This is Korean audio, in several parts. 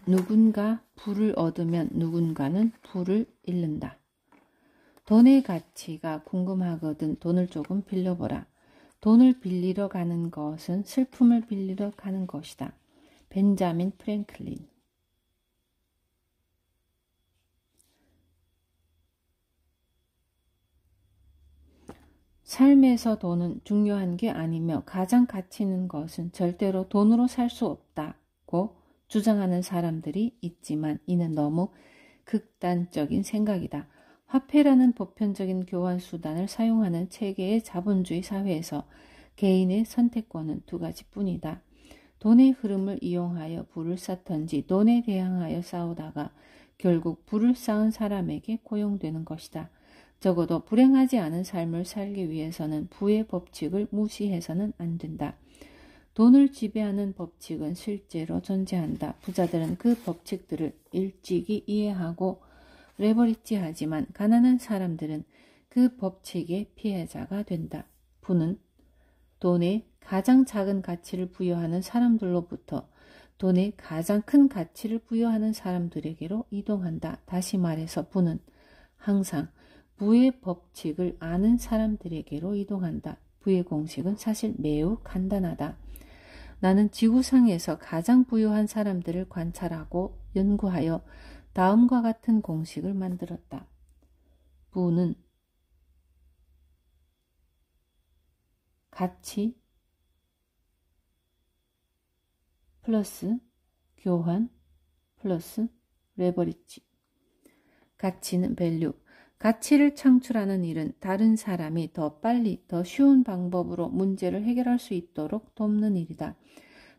누군가 부를 얻으면 누군가는 부를 잃는다. 돈의 가치가 궁금하거든 돈을 조금 빌려보라. 돈을 빌리러 가는 것은 슬픔을 빌리러 가는 것이다. 벤자민 프랭클린. 삶에서 돈은 중요한 게 아니며 가장 가치 있는 것은 절대로 돈으로 살 수 없다고 주장하는 사람들이 있지만 이는 너무 극단적인 생각이다. 화폐라는 보편적인 교환 수단을 사용하는 체계의 자본주의 사회에서 개인의 선택권은 두 가지뿐이다. 돈의 흐름을 이용하여 부를 쌓던지 돈에 대항하여 싸우다가 결국 부를 쌓은 사람에게 고용되는 것이다. 적어도 불행하지 않은 삶을 살기 위해서는 부의 법칙을 무시해서는 안 된다. 돈을 지배하는 법칙은 실제로 존재한다. 부자들은 그 법칙들을 일찍이 이해하고 레버리지하지만 가난한 사람들은 그 법칙의 피해자가 된다. 부는 돈에 가장 작은 가치를 부여하는 사람들로부터 돈에 가장 큰 가치를 부여하는 사람들에게로 이동한다. 다시 말해서 부는 항상 부의 법칙을 아는 사람들에게로 이동한다. 부의 공식은 사실 매우 간단하다. 나는 지구상에서 가장 부유한 사람들을 관찰하고 연구하여 다음과 같은 공식을 만들었다. 부는 가치 플러스 교환 플러스 레버리지. 가치는 밸류. 가치를 창출하는 일은 다른 사람이 더 빨리, 더 쉬운 방법으로 문제를 해결할 수 있도록 돕는 일이다.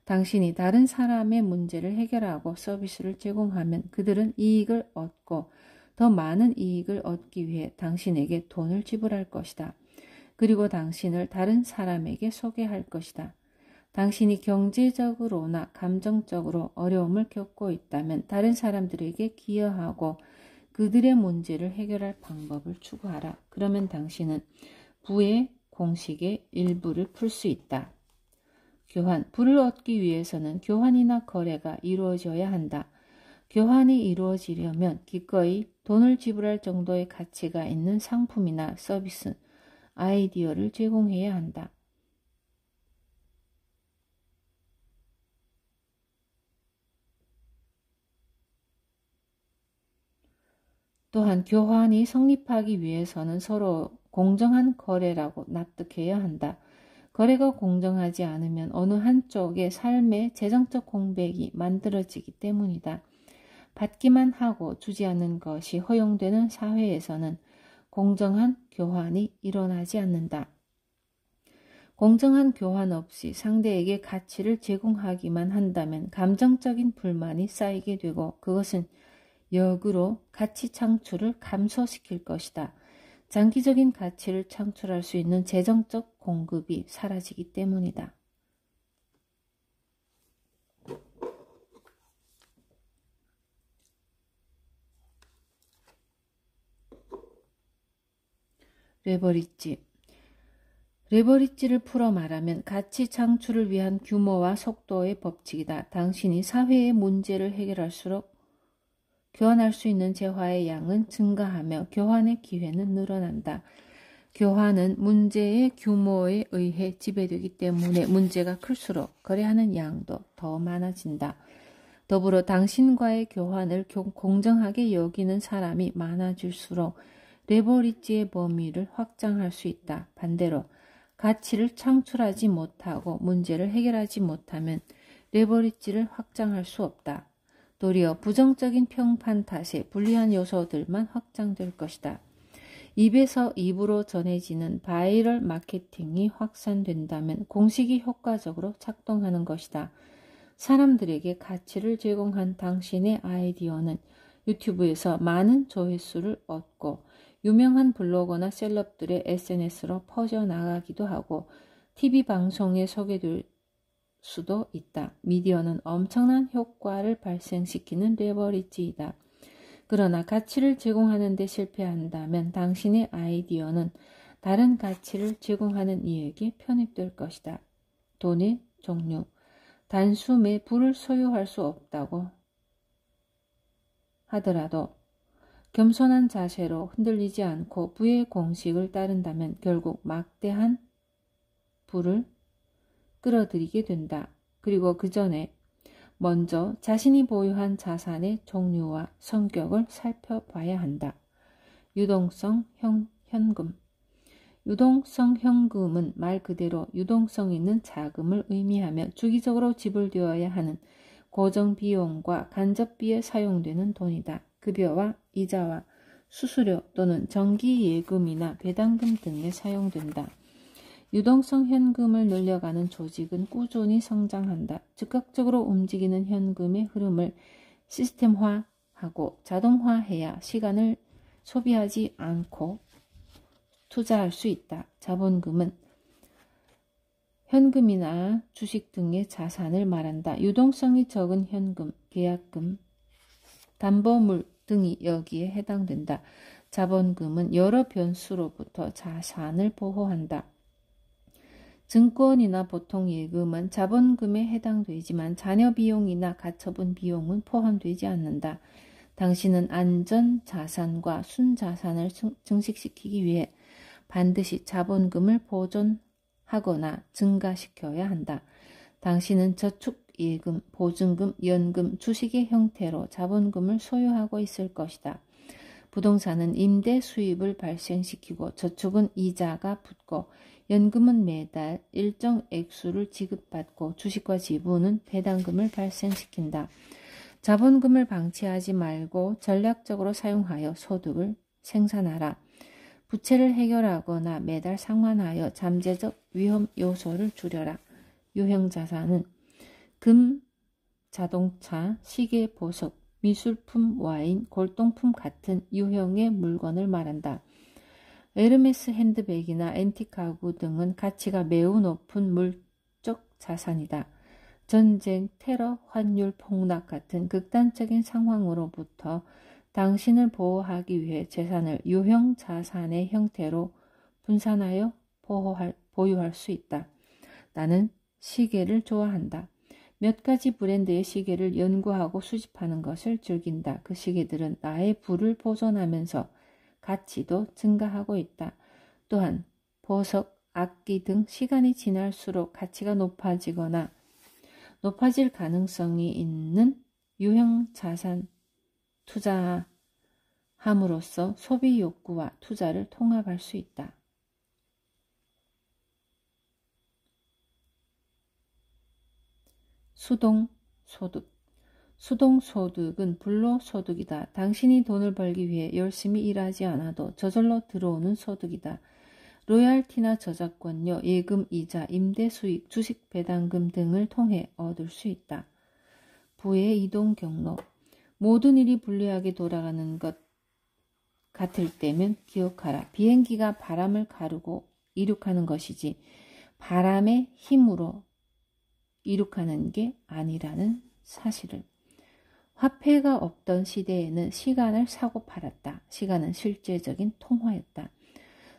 당신이 다른 사람의 문제를 해결하고 서비스를 제공하면 그들은 이익을 얻고 더 많은 이익을 얻기 위해 당신에게 돈을 지불할 것이다. 그리고 당신을 다른 사람에게 소개할 것이다. 당신이 경제적으로나 감정적으로 어려움을 겪고 있다면 다른 사람들에게 기여하고 그들의 문제를 해결할 방법을 추구하라. 그러면 당신은 부의 공식의 일부를 풀 수 있다. 교환. 부를 얻기 위해서는 교환이나 거래가 이루어져야 한다. 교환이 이루어지려면 기꺼이 돈을 지불할 정도의 가치가 있는 상품이나 서비스, 아이디어를 제공해야 한다. 또한 교환이 성립하기 위해서는 서로 공정한 거래라고 납득해야 한다. 거래가 공정하지 않으면 어느 한쪽의 삶의 재정적 공백이 만들어지기 때문이다. 받기만 하고 주지 않는 것이 허용되는 사회에서는 공정한 교환이 일어나지 않는다. 공정한 교환 없이 상대에게 가치를 제공하기만 한다면 감정적인 불만이 쌓이게 되고 그것은 역으로 가치 창출을 감소시킬 것이다. 장기적인 가치를 창출할 수 있는 재정적 공급이 사라지기 때문이다. 레버리지. 레버리지를 풀어 말하면 가치 창출을 위한 규모와 속도의 법칙이다. 당신이 사회의 문제를 해결할수록 교환할 수 있는 재화의 양은 증가하며 교환의 기회는 늘어난다. 교환은 문제의 규모에 의해 지배되기 때문에 문제가 클수록 거래하는 양도 더 많아진다. 더불어 당신과의 교환을 공정하게 여기는 사람이 많아질수록 레버리지의 범위를 확장할 수 있다. 반대로 가치를 창출하지 못하고 문제를 해결하지 못하면 레버리지를 확장할 수 없다. 도리어 부정적인 평판 탓에 불리한 요소들만 확장될 것이다. 입에서 입으로 전해지는 바이럴 마케팅이 확산된다면 공식이 효과적으로 작동하는 것이다. 사람들에게 가치를 제공한 당신의 아이디어는 유튜브에서 많은 조회수를 얻고 유명한 블로거나 셀럽들의 SNS로 퍼져나가기도 하고 TV 방송에 소개될 수도 있다. 미디어는 엄청난 효과를 발생시키는 레버리지이다. 그러나 가치를 제공하는 데 실패한다면 당신의 아이디어는 다른 가치를 제공하는 이에게 편입될 것이다. 돈의 종류. 단숨에 부를 소유할 수 없다고 하더라도 겸손한 자세로 흔들리지 않고 부의 공식을 따른다면 결국 막대한 부를 끌어들이게 된다. 그리고 그 전에 먼저 자신이 보유한 자산의 종류와 성격을 살펴봐야 한다. 유동성 현금. 유동성 현금은 말 그대로 유동성 있는 자금을 의미하며 주기적으로 지불되어야 하는 고정 비용과 간접비에 사용되는 돈이다. 급여와 이자와 수수료 또는 정기 예금이나 배당금 등에 사용된다. 유동성 현금을 늘려가는 조직은 꾸준히 성장한다. 즉각적으로 움직이는 현금의 흐름을 시스템화하고 자동화해야 시간을 소비하지 않고 투자할 수 있다. 자본금은 현금이나 주식 등의 자산을 말한다. 유동성이 적은 현금, 계약금, 담보물 등이 여기에 해당된다. 자본금은 여러 변수로부터 자산을 보호한다. 증권이나 보통 예금은 자본금에 해당되지만 자녀 비용이나 가처분 비용은 포함되지 않는다. 당신은 안전 자산과 순자산을 증식시키기 위해 반드시 자본금을 보존하거나 증가시켜야 한다. 당신은 저축, 예금, 보증금, 연금, 주식의 형태로 자본금을 소유하고 있을 것이다. 부동산은 임대 수입을 발생시키고 저축은 이자가 붙고 연금은 매달 일정 액수를 지급받고 주식과 지분은 배당금을 발생시킨다. 자본금을 방치하지 말고 전략적으로 사용하여 소득을 생산하라. 부채를 해결하거나 매달 상환하여 잠재적 위험 요소를 줄여라. 유형 자산은 금, 자동차, 시계, 보석, 미술품, 와인, 골동품 같은 유형의 물건을 말한다. 에르메스 핸드백이나 앤틱 가구 등은 가치가 매우 높은 물적 자산이다. 전쟁, 테러, 환율 폭락 같은 극단적인 상황으로부터 당신을 보호하기 위해 재산을 유형 자산의 형태로 분산하여 보유할 수 있다. 나는 시계를 좋아한다. 몇 가지 브랜드의 시계를 연구하고 수집하는 것을 즐긴다. 그 시계들은 나의 부를 보존하면서 가치도 증가하고 있다. 또한 보석, 악기 등 시간이 지날수록 가치가 높아지거나 높아질 가능성이 있는 유형 자산 투자함으로써 소비 욕구와 투자를 통합할 수 있다. 수동소득. 수동소득은 불로소득이다. 당신이 돈을 벌기 위해 열심히 일하지 않아도 저절로 들어오는 소득이다. 로얄티나 저작권료, 예금, 이자, 임대 수익, 주식 배당금 등을 통해 얻을 수 있다. 부의 이동 경로. 모든 일이 불리하게 돌아가는 것 같을 때면 기억하라. 비행기가 바람을 가르고 이륙하는 것이지 바람의 힘으로 이륙하는 게 아니라는 사실을. 화폐가 없던 시대에는 시간을 사고 팔았다. 시간은 실제적인 통화였다.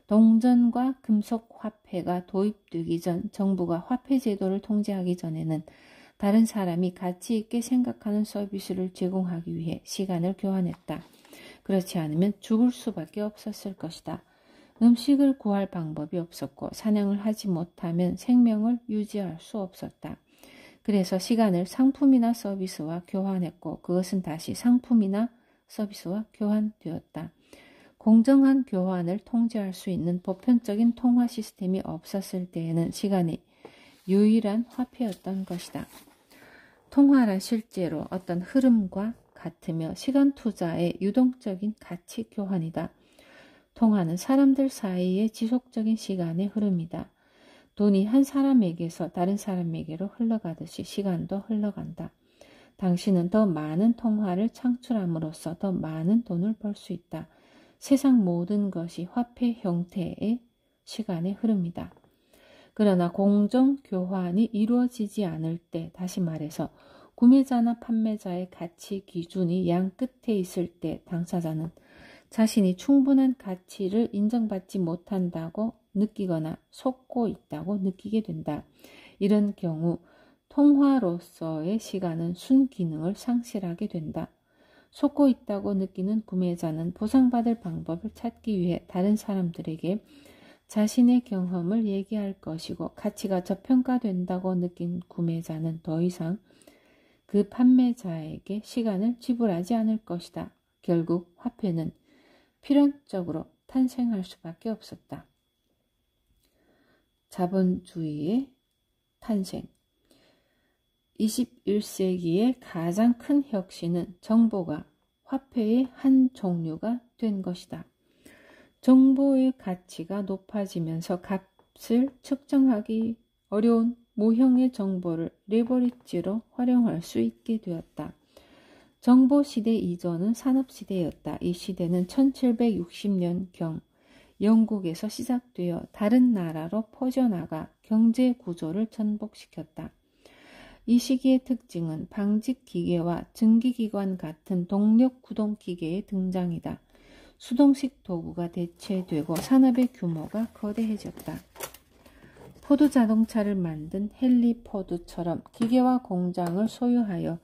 동전과 금속 화폐가 도입되기 전 정부가 화폐 제도를 통제하기 전에는 다른 사람이 가치 있게 생각하는 서비스를 제공하기 위해 시간을 교환했다. 그렇지 않으면 죽을 수밖에 없었을 것이다. 음식을 구할 방법이 없었고 사냥을 하지 못하면 생명을 유지할 수 없었다. 그래서 시간을 상품이나 서비스와 교환했고 그것은 다시 상품이나 서비스와 교환되었다. 공정한 교환을 통제할 수 있는 보편적인 통화 시스템이 없었을 때에는 시간이 유일한 화폐였던 것이다. 통화란 실제로 어떤 흐름과 같으며 시간 투자의 유동적인 가치 교환이다. 통화는 사람들 사이의 지속적인 시간의 흐름이다. 돈이 한 사람에게서 다른 사람에게로 흘러가듯이 시간도 흘러간다. 당신은 더 많은 통화를 창출함으로써 더 많은 돈을 벌 수 있다. 세상 모든 것이 화폐 형태의 시간의 흐름이다. 그러나 공정 교환이 이루어지지 않을 때, 다시 말해서 구매자나 판매자의 가치 기준이 양 끝에 있을 때 당사자는 자신이 충분한 가치를 인정받지 못한다고 느끼거나 속고 있다고 느끼게 된다. 이런 경우 통화로서의 시간은 순기능을 상실하게 된다. 속고 있다고 느끼는 구매자는 보상받을 방법을 찾기 위해 다른 사람들에게 자신의 경험을 얘기할 것이고, 가치가 저평가된다고 느낀 구매자는 더 이상 그 판매자에게 시간을 지불하지 않을 것이다. 결국 화폐는 필연적으로 탄생할 수밖에 없었다. 자본주의의 탄생. 21세기의 가장 큰 혁신은 정보가 화폐의 한 종류가 된 것이다. 정보의 가치가 높아지면서 값을 측정하기 어려운 모형의 정보를 레버리지로 활용할 수 있게 되었다. 정보시대 이전은 산업시대였다. 이 시대는 1760년경 영국에서 시작되어 다른 나라로 퍼져나가 경제 구조를 전복시켰다. 이 시기의 특징은 방직기계와 증기기관 같은 동력 구동기계의 등장이다. 수동식 도구가 대체되고 산업의 규모가 거대해졌다. 포드 자동차를 만든 헨리 포드처럼 기계와 공장을 소유하여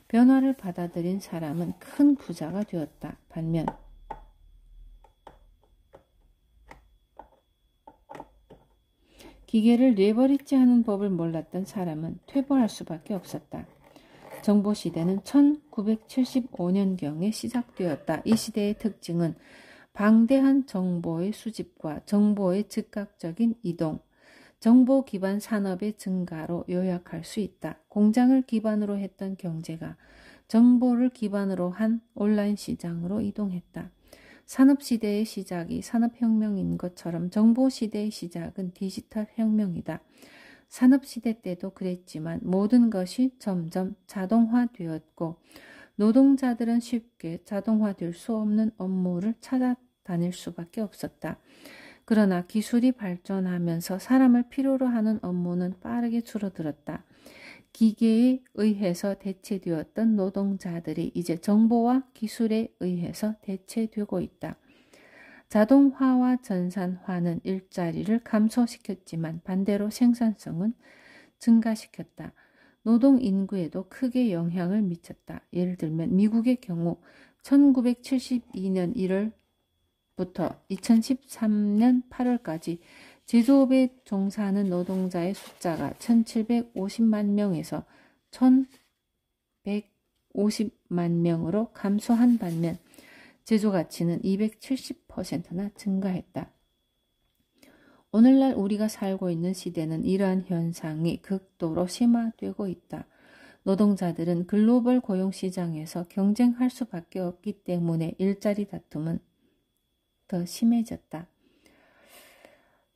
변화를 받아들인 사람은 큰 부자가 되었다. 반면 기계를 레버리지하는 법을 몰랐던 사람은 퇴보할 수밖에 없었다. 정보시대는 1975년경에 시작되었다. 이 시대의 특징은 방대한 정보의 수집과 정보의 즉각적인 이동, 정보 기반 산업의 증가로 요약할 수 있다. 공장을 기반으로 했던 경제가 정보를 기반으로 한 온라인 시장으로 이동했다. 산업시대의 시작이 산업혁명인 것처럼 정보시대의 시작은 디지털 혁명이다. 산업시대 때도 그랬지만 모든 것이 점점 자동화되었고 노동자들은 쉽게 자동화될 수 없는 업무를 찾아다닐 수밖에 없었다. 그러나 기술이 발전하면서 사람을 필요로 하는 업무는 빠르게 줄어들었다. 기계에 의해서 대체되었던 노동자들이 이제 정보와 기술에 의해서 대체되고 있다. 자동화와 전산화는 일자리를 감소시켰지만 반대로 생산성은 증가시켰다. 노동 인구에도 크게 영향을 미쳤다. 예를 들면 미국의 경우 1972년 1월부터 2013년 8월까지 제조업에 종사하는 노동자의 숫자가 1750만 명에서 1150만 명으로 감소한 반면 제조 가치는 270%나 증가했다. 오늘날 우리가 살고 있는 시대는 이러한 현상이 극도로 심화되고 있다. 노동자들은 글로벌 고용시장에서 경쟁할 수밖에 없기 때문에 일자리 다툼은 더 심해졌다.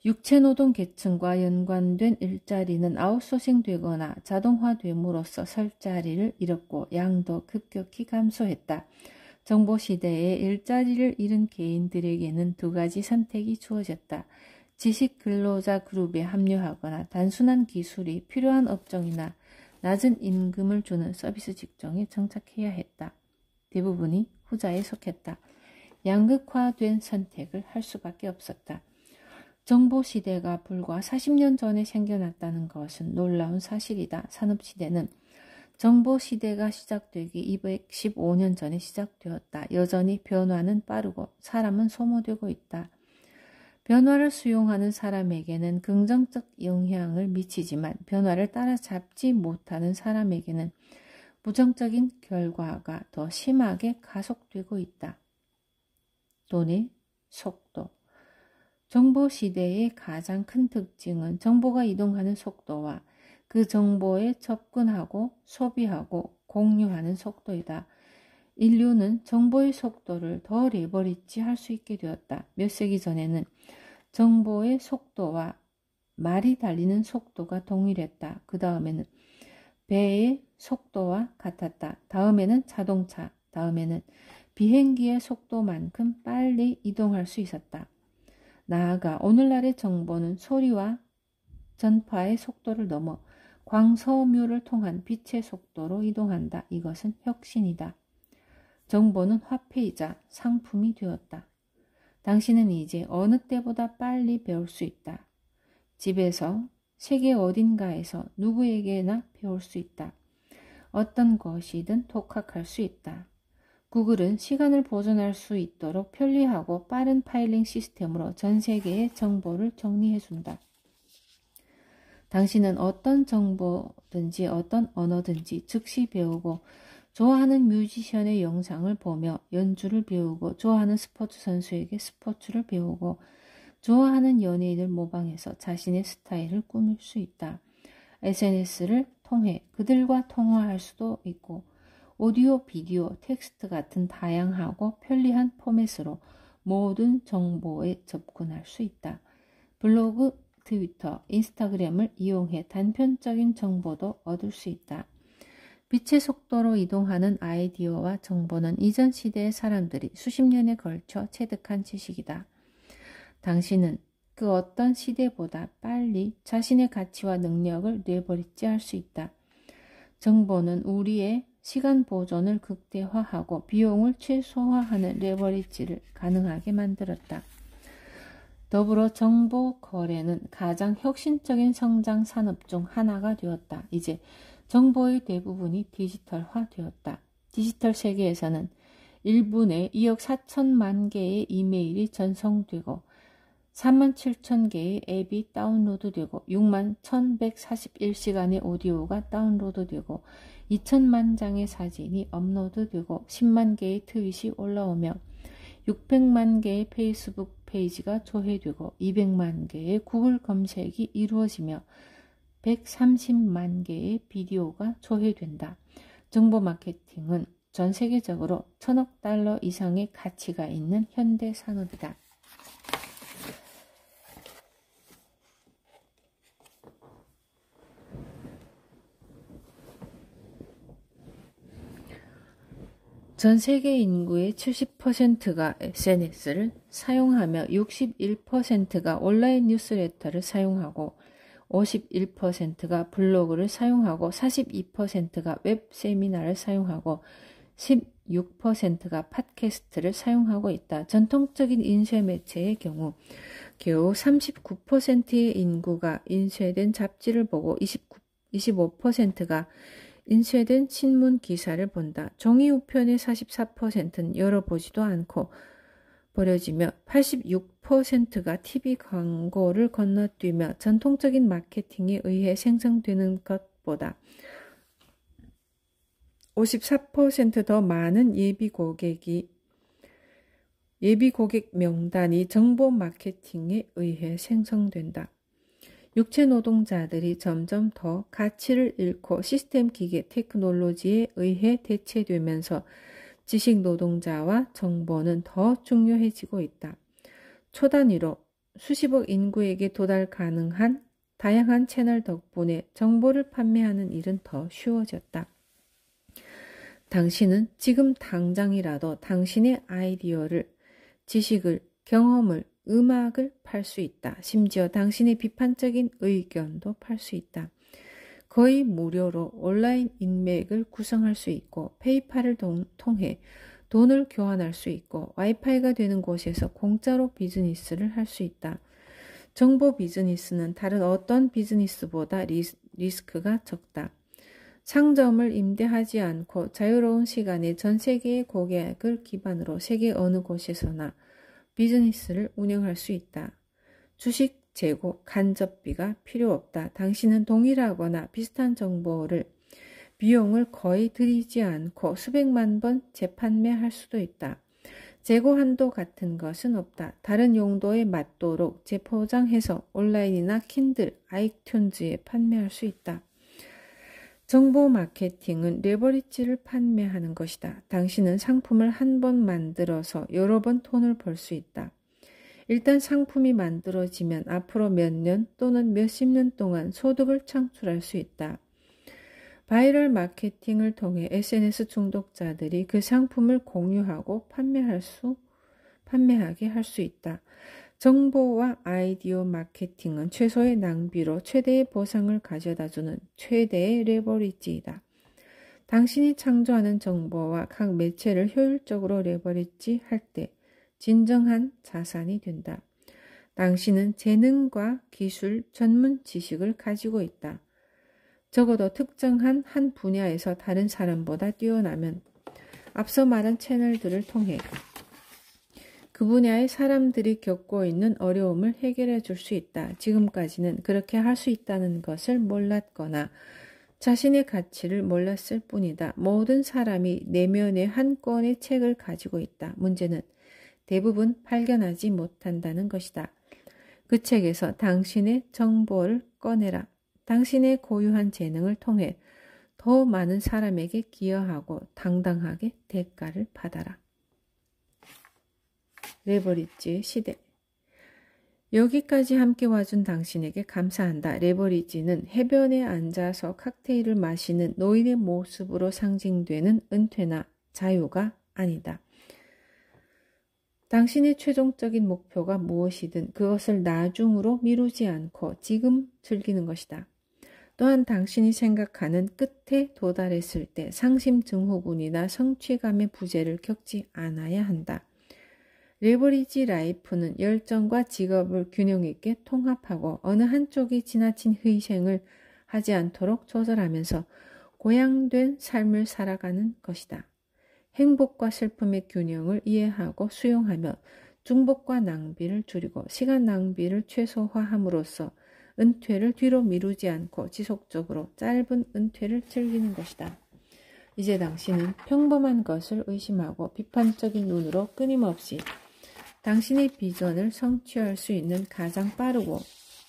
육체노동 계층과 연관된 일자리는 아웃소싱 되거나 자동화됨으로써 설 자리를 잃었고 양도 급격히 감소했다. 정보시대에 일자리를 잃은 개인들에게는 두 가지 선택이 주어졌다. 지식 근로자 그룹에 합류하거나 단순한 기술이 필요한 업종이나 낮은 임금을 주는 서비스 직종에 정착해야 했다. 대부분이 후자에 속했다. 양극화된 선택을 할 수밖에 없었다. 정보시대가 불과 40년 전에 생겨났다는 것은 놀라운 사실이다. 산업시대는 정보시대가 시작되기 215년 전에 시작되었다. 여전히 변화는 빠르고 사람은 소모되고 있다. 변화를 수용하는 사람에게는 긍정적 영향을 미치지만 변화를 따라잡지 못하는 사람에게는 부정적인 결과가 더 심하게 가속되고 있다. 돈의 속도. 정보시대의 가장 큰 특징은 정보가 이동하는 속도와 그 정보에 접근하고 소비하고 공유하는 속도이다. 인류는 정보의 속도를 더 레버리지 할 수 있게 되었다. 몇 세기 전에는 정보의 속도와 말이 달리는 속도가 동일했다. 그 다음에는 배의 속도와 같았다. 다음에는 자동차, 다음에는 비행기의 속도만큼 빨리 이동할 수 있었다. 나아가 오늘날의 정보는 소리와 전파의 속도를 넘어 광섬유를 통한 빛의 속도로 이동한다. 이것은 혁신이다. 정보는 화폐이자 상품이 되었다. 당신은 이제 어느 때보다 빨리 배울 수 있다. 집에서 세계 어딘가에서 누구에게나 배울 수 있다. 어떤 것이든 독학할 수 있다. 구글은 시간을 보존할 수 있도록 편리하고 빠른 파일링 시스템으로 전 세계의 정보를 정리해준다. 당신은 어떤 정보든지 어떤 언어든지 즉시 배우고 좋아하는 뮤지션의 영상을 보며 연주를 배우고 좋아하는 스포츠 선수에게 스포츠를 배우고 좋아하는 연예인을 모방해서 자신의 스타일을 꾸밀 수 있다. SNS를 통해 그들과 통화할 수도 있고 오디오, 비디오, 텍스트 같은 다양하고 편리한 포맷으로 모든 정보에 접근할 수 있다. 블로그, 트위터, 인스타그램을 이용해 단편적인 정보도 얻을 수 있다. 빛의 속도로 이동하는 아이디어와 정보는 이전 시대의 사람들이 수십 년에 걸쳐 체득한 지식이다. 당신은 그 어떤 시대보다 빨리 자신의 가치와 능력을 뇌버리지 할 수 있다. 정보는 우리의 시간 보존을 극대화하고 비용을 최소화하는 레버리지를 가능하게 만들었다. 더불어 정보 거래는 가장 혁신적인 성장 산업 중 하나가 되었다. 이제 정보의 대부분이 디지털화 되었다. 디지털 세계에서는 1분에 2억 4천만 개의 이메일이 전송되고 3만 7천 개의 앱이 다운로드되고 6만 1141시간의 오디오가 다운로드되고 2천만 장의 사진이 업로드되고 10만 개의 트윗이 올라오며 600만 개의 페이스북 페이지가 조회되고 200만 개의 구글 검색이 이루어지며 130만 개의 비디오가 조회된다. 정보 마케팅은 전 세계적으로 1,000억 달러 이상의 가치가 있는 현대 산업이다. 전 세계 인구의 70%가 SNS를 사용하며 61%가 온라인 뉴스레터를 사용하고 51%가 블로그를 사용하고 42%가 웹 세미나를 사용하고 16%가 팟캐스트를 사용하고 있다. 전통적인 인쇄 매체의 경우 겨우 39%의 인구가 인쇄된 잡지를 보고 25%가 인쇄된 신문 기사를 본다. 종이 우편의 44%는 열어보지도 않고 버려지며 86%가 TV 광고를 건너뛰며 전통적인 마케팅에 의해 생성되는 것보다 54% 더 많은 예비 고객 명단이 정보 마케팅에 의해 생성된다. 육체 노동자들이 점점 더 가치를 잃고 시스템 기계 테크놀로지에 의해 대체되면서 지식 노동자와 정보는 더 중요해지고 있다. 초단위로 수십억 인구에게 도달 가능한 다양한 채널 덕분에 정보를 판매하는 일은 더 쉬워졌다. 당신은 지금 당장이라도 당신의 아이디어를, 지식을, 경험을, 음악을 팔 수 있다. 심지어 당신의 비판적인 의견도 팔 수 있다. 거의 무료로 온라인 인맥을 구성할 수 있고 페이팔을 통해 돈을 교환할 수 있고 와이파이가 되는 곳에서 공짜로 비즈니스를 할 수 있다. 정보 비즈니스는 다른 어떤 비즈니스보다 리스크가 적다. 상점을 임대하지 않고 자유로운 시간에 전 세계의 고객을 기반으로 세계 어느 곳에서나 비즈니스를 운영할 수 있다. 주식, 재고, 간접비가 필요 없다. 당신은 동일하거나 비슷한 정보를 비용을 거의 들이지 않고 수백만 번 재판매할 수도 있다. 재고 한도 같은 것은 없다. 다른 용도에 맞도록 재포장해서 온라인이나 킨들, 아이튠즈에 판매할 수 있다. 정보 마케팅은 레버리지를 판매하는 것이다. 당신은 상품을 한 번 만들어서 여러 번 돈을 벌 수 있다. 일단 상품이 만들어지면 앞으로 몇 년 또는 몇십 년 동안 소득을 창출할 수 있다. 바이럴 마케팅을 통해 SNS 중독자들이 그 상품을 공유하고 판매하게 할 수 있다. 정보와 아이디어 마케팅은 최소의 낭비로 최대의 보상을 가져다주는 최대의 레버리지이다. 당신이 창조하는 정보와 각 매체를 효율적으로 레버리지 할 때 진정한 자산이 된다. 당신은 재능과 기술, 전문 지식을 가지고 있다. 적어도 특정한 한 분야에서 다른 사람보다 뛰어나면 앞서 말한 채널들을 통해 그 분야의 사람들이 겪고 있는 어려움을 해결해 줄 수 있다. 지금까지는 그렇게 할 수 있다는 것을 몰랐거나 자신의 가치를 몰랐을 뿐이다. 모든 사람이 내면에 한 권의 책을 가지고 있다. 문제는 대부분 발견하지 못한다는 것이다. 그 책에서 당신의 정보를 꺼내라. 당신의 고유한 재능을 통해 더 많은 사람에게 기여하고 당당하게 대가를 받아라. 레버리지 시대. 여기까지 함께 와준 당신에게 감사한다. 레버리지는 해변에 앉아서 칵테일을 마시는 노인의 모습으로 상징되는 은퇴나 자유가 아니다. 당신의 최종적인 목표가 무엇이든 그것을 나중으로 미루지 않고 지금 즐기는 것이다. 또한 당신이 생각하는 끝에 도달했을 때 상심증후군이나 성취감의 부재를 겪지 않아야 한다. 레버리지 라이프는 열정과 직업을 균형 있게 통합하고 어느 한쪽이 지나친 희생을 하지 않도록 조절하면서 고양된 삶을 살아가는 것이다. 행복과 슬픔의 균형을 이해하고 수용하며 중복과 낭비를 줄이고 시간 낭비를 최소화함으로써 은퇴를 뒤로 미루지 않고 지속적으로 짧은 은퇴를 즐기는 것이다. 이제 당신은 평범한 것을 의심하고 비판적인 눈으로 끊임없이 당신의 비전을 성취할 수 있는 가장 빠르고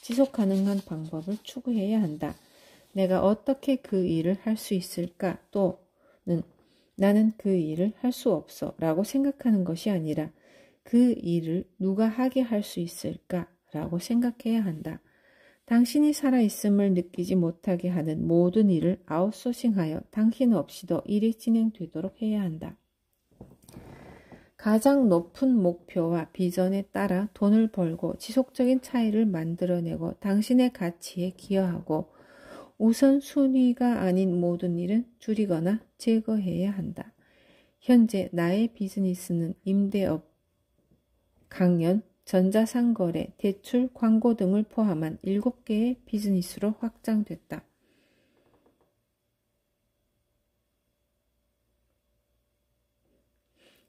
지속 가능한 방법을 추구해야 한다. 내가 어떻게 그 일을 할 수 있을까? 또는 나는 그 일을 할 수 없어 라고 생각하는 것이 아니라 그 일을 누가 하게 할 수 있을까? 라고 생각해야 한다. 당신이 살아있음을 느끼지 못하게 하는 모든 일을 아웃소싱하여 당신 없이도 일이 진행되도록 해야 한다. 가장 높은 목표와 비전에 따라 돈을 벌고 지속적인 차이를 만들어내고 당신의 가치에 기여하고 우선순위가 아닌 모든 일은 줄이거나 제거해야 한다. 현재 나의 비즈니스는 임대업, 강연, 전자상거래, 대출, 광고 등을 포함한 7개의 비즈니스로 확장됐다.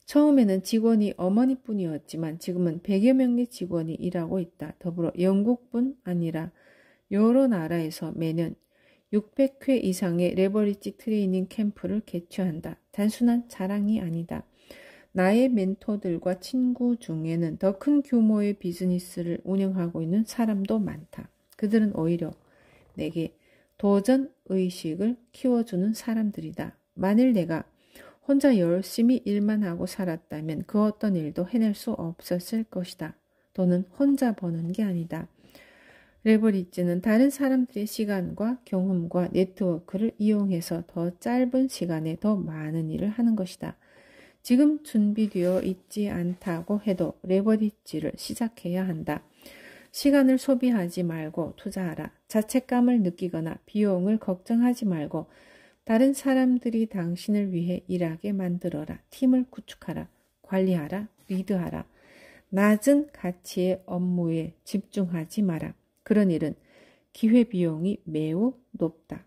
처음에는 직원이 어머니뿐이었지만 지금은 100여 명의 직원이 일하고 있다. 더불어 영국뿐 아니라 여러 나라에서 매년 600회 이상의 레버리지 트레이닝 캠프를 개최한다. 단순한 자랑이 아니다. 나의 멘토들과 친구 중에는 더 큰 규모의 비즈니스를 운영하고 있는 사람도 많다. 그들은 오히려 내게 도전 의식을 키워주는 사람들이다. 만일 내가 혼자 열심히 일만 하고 살았다면 그 어떤 일도 해낼 수 없었을 것이다. 돈은 혼자 버는 게 아니다. 레버리지는 다른 사람들의 시간과 경험과 네트워크를 이용해서 더 짧은 시간에 더 많은 일을 하는 것이다. 지금 준비되어 있지 않다고 해도 레버리지를 시작해야 한다. 시간을 소비하지 말고 투자하라. 자책감을 느끼거나 비용을 걱정하지 말고 다른 사람들이 당신을 위해 일하게 만들어라. 팀을 구축하라. 관리하라. 리드하라. 낮은 가치의 업무에 집중하지 마라. 그런 일은 기회비용이 매우 높다.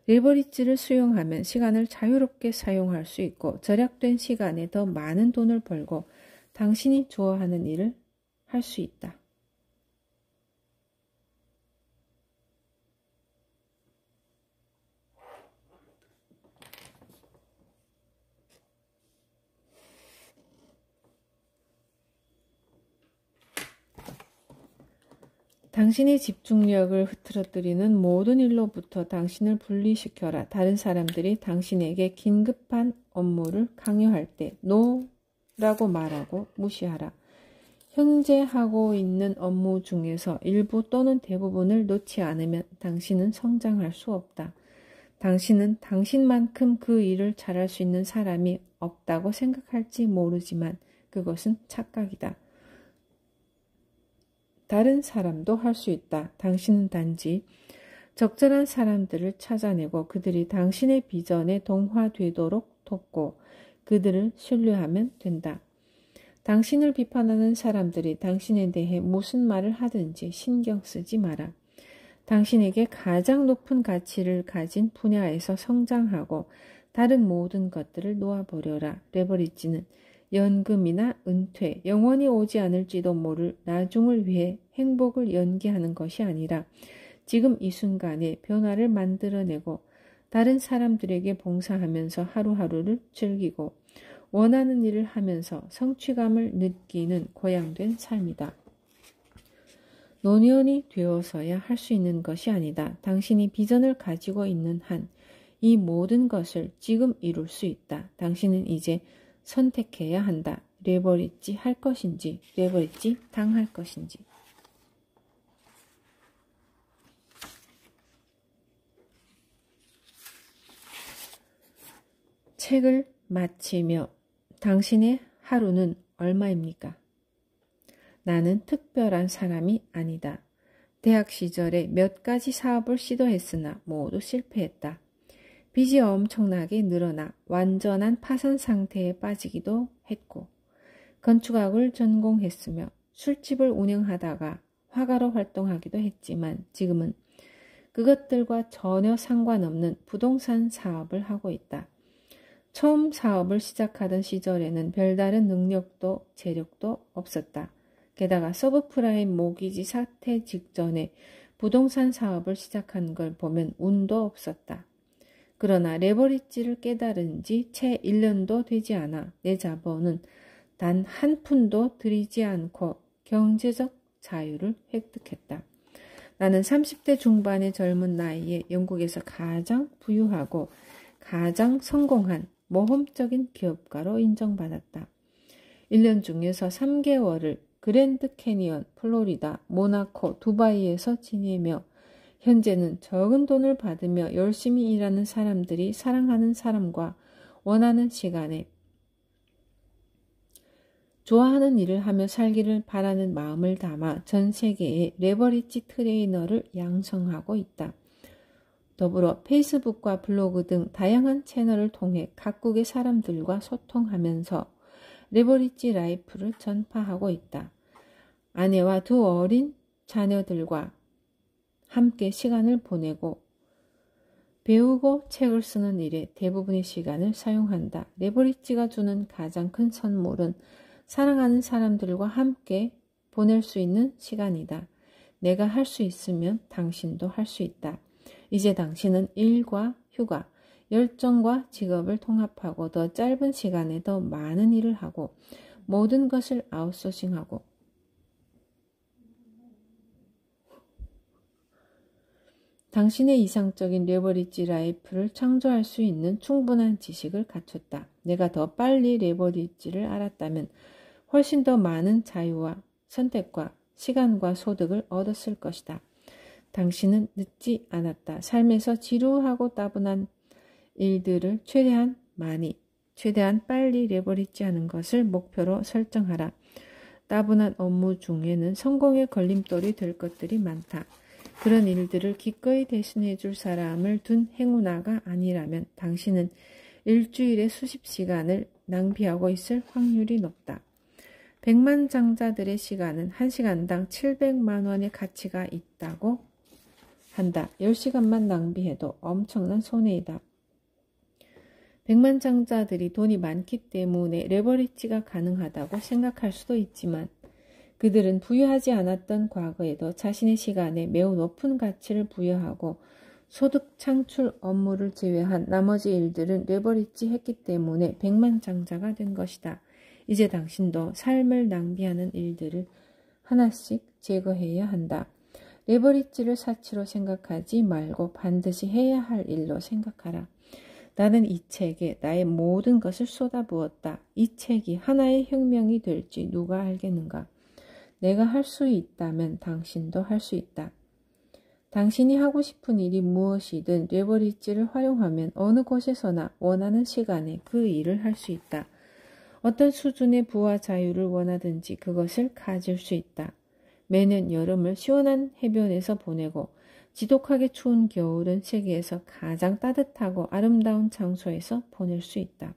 레버리지를 수용하면 시간을 자유롭게 사용할 수 있고 절약된 시간에 더 많은 돈을 벌고 당신이 좋아하는 일을 할 수 있다. 당신의 집중력을 흐트러뜨리는 모든 일로부터 당신을 분리시켜라. 다른 사람들이 당신에게 긴급한 업무를 강요할 때 NO라고 말하고 무시하라. 현재 하고 있는 업무 중에서 일부 또는 대부분을 놓지 않으면 당신은 성장할 수 없다. 당신은 당신만큼 그 일을 잘할 수 있는 사람이 없다고 생각할지 모르지만 그것은 착각이다. 다른 사람도 할 수 있다. 당신은 단지 적절한 사람들을 찾아내고 그들이 당신의 비전에 동화되도록 돕고 그들을 신뢰하면 된다. 당신을 비판하는 사람들이 당신에 대해 무슨 말을 하든지 신경 쓰지 마라. 당신에게 가장 높은 가치를 가진 분야에서 성장하고 다른 모든 것들을 놓아버려라. 레버리지는 연금이나 은퇴, 영원히 오지 않을지도 모를 나중을 위해 행복을 연기하는 것이 아니라 지금 이 순간에 변화를 만들어내고 다른 사람들에게 봉사하면서 하루하루를 즐기고 원하는 일을 하면서 성취감을 느끼는 고양된 삶이다. 노년이 되어서야 할 수 있는 것이 아니다. 당신이 비전을 가지고 있는 한 이 모든 것을 지금 이룰 수 있다. 당신은 이제 선택해야 한다. 레버리지 할 것인지 레버리지 당할 것인지. 책을 마치며 당신의 하루는 얼마입니까? 나는 특별한 사람이 아니다. 대학 시절에 몇 가지 사업을 시도했으나 모두 실패했다. 빚이 엄청나게 늘어나 완전한 파산 상태에 빠지기도 했고 건축학을 전공했으며 술집을 운영하다가 화가로 활동하기도 했지만 지금은 그것들과 전혀 상관없는 부동산 사업을 하고 있다. 처음 사업을 시작하던 시절에는 별다른 능력도 재력도 없었다. 게다가 서브프라임 모기지 사태 직전에 부동산 사업을 시작한 걸 보면 운도 없었다. 그러나 레버리지를 깨달은 지 채 1년도 되지 않아 내 자본은 단 한 푼도 들이지 않고 경제적 자유를 획득했다. 나는 30대 중반의 젊은 나이에 영국에서 가장 부유하고 가장 성공한 모험적인 기업가로 인정받았다. 1년 중에서 3개월을 그랜드 캐니언, 플로리다, 모나코, 두바이에서 지내며 현재는 적은 돈을 받으며 열심히 일하는 사람들이 사랑하는 사람과 원하는 시간에 좋아하는 일을 하며 살기를 바라는 마음을 담아 전 세계의 레버리지 트레이너를 양성하고 있다. 더불어 페이스북과 블로그 등 다양한 채널을 통해 각국의 사람들과 소통하면서 레버리지 라이프를 전파하고 있다. 아내와 두 어린 자녀들과 함께 시간을 보내고 배우고 책을 쓰는 일에 대부분의 시간을 사용한다. 레버리지가 주는 가장 큰 선물은 사랑하는 사람들과 함께 보낼 수 있는 시간이다. 내가 할 수 있으면 당신도 할 수 있다. 이제 당신은 일과 휴가, 열정과 직업을 통합하고 더 짧은 시간에 더 많은 일을 하고 모든 것을 아웃소싱하고 당신의 이상적인 레버리지 라이프를 창조할 수 있는 충분한 지식을 갖췄다. 내가 더 빨리 레버리지를 알았다면 훨씬 더 많은 자유와 선택과 시간과 소득을 얻었을 것이다. 당신은 늦지 않았다. 삶에서 지루하고 따분한 일들을 최대한 많이, 최대한 빨리 레버리지하는 것을 목표로 설정하라. 따분한 업무 중에는 성공의 걸림돌이 될 것들이 많다. 그런 일들을 기꺼이 대신해 줄 사람을 둔 행운아가 아니라면 당신은 일주일에 수십 시간을 낭비하고 있을 확률이 높다. 백만장자들의 시간은 1시간당 700만 원의 가치가 있다고 한다. 10시간만 낭비해도 엄청난 손해이다. 백만장자들이 돈이 많기 때문에 레버리지가 가능하다고 생각할 수도 있지만 그들은 부유하지 않았던 과거에도 자신의 시간에 매우 높은 가치를 부여하고 소득 창출 업무를 제외한 나머지 일들은 레버리지 했기 때문에 백만장자가 된 것이다. 이제 당신도 삶을 낭비하는 일들을 하나씩 제거해야 한다. 레버리지를 사치로 생각하지 말고 반드시 해야 할 일로 생각하라. 나는 이 책에 나의 모든 것을 쏟아부었다. 이 책이 하나의 혁명이 될지 누가 알겠는가? 내가 할 수 있다면 당신도 할 수 있다. 당신이 하고 싶은 일이 무엇이든 레버리지를 활용하면 어느 곳에서나 원하는 시간에 그 일을 할 수 있다. 어떤 수준의 부와 자유를 원하든지 그것을 가질 수 있다. 매년 여름을 시원한 해변에서 보내고 지독하게 추운 겨울은 세계에서 가장 따뜻하고 아름다운 장소에서 보낼 수 있다.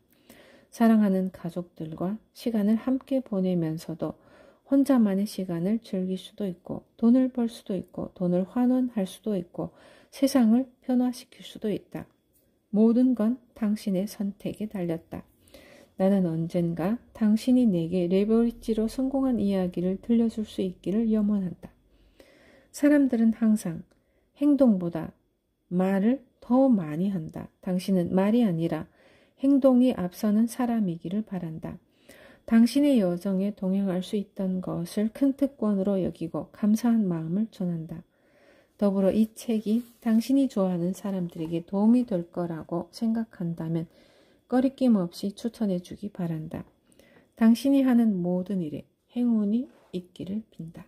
사랑하는 가족들과 시간을 함께 보내면서도 혼자만의 시간을 즐길 수도 있고 돈을 벌 수도 있고 돈을 환원할 수도 있고 세상을 변화시킬 수도 있다. 모든 건 당신의 선택에 달렸다. 나는 언젠가 당신이 내게 레버리지로 성공한 이야기를 들려줄 수 있기를 염원한다. 사람들은 항상 행동보다 말을 더 많이 한다. 당신은 말이 아니라 행동이 앞서는 사람이기를 바란다. 당신의 여정에 동행할 수 있던 것을 큰 특권으로 여기고 감사한 마음을 전한다. 더불어 이 책이 당신이 좋아하는 사람들에게 도움이 될 거라고 생각한다면 꺼리낌 없이 추천해 주기 바란다. 당신이 하는 모든 일에 행운이 있기를 빈다.